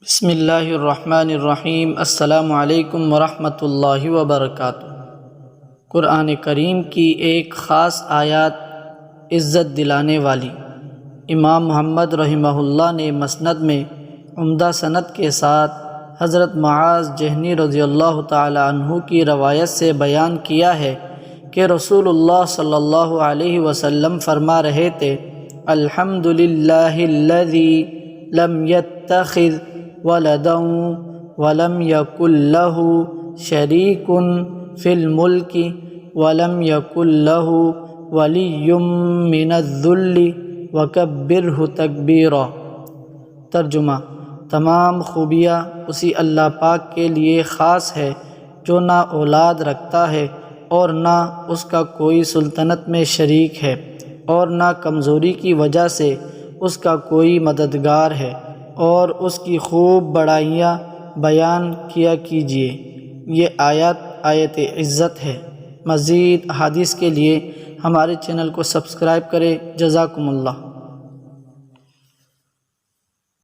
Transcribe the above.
بسم اللہ الرحمن الرحیم۔ السلام علیکم ورحمۃ اللہ وبرکاتہ۔ قرآن کریم کی ایک خاص آیات عزت دلانے والی۔ امام محمد رحمہ اللہ نے مسند میں عمدہ سند کے ساتھ حضرت معاذ جہنی رضی اللہ تعالی عنہ کی روایت سے بیان کیا ہے کہ رسول اللہ صلی اللہ علیہ وسلم فرما رہے تھے: الحمد للہ الذی لم یتخذ ولدا ولم یکن لہ شریک فی الملک ولم یکن لہ ولی من الذل وکبرہ تکبیرا۔ ترجمہ: تمام خوبیاں اسی اللہ پاک کے لیے خاص ہے جو نہ اولاد رکھتا ہے اور نہ اس کا کوئی سلطنت میں شریک ہے، اور نہ کمزوری کی وجہ سے اس کا کوئی مددگار ہے، اور اس کی خوب بڑائیاں بیان کیا کیجیے۔ یہ آیت عزت ہے۔ مزید احادیث کے لیے ہمارے چینل کو سبسکرائب کریں۔ جزاکم اللہ۔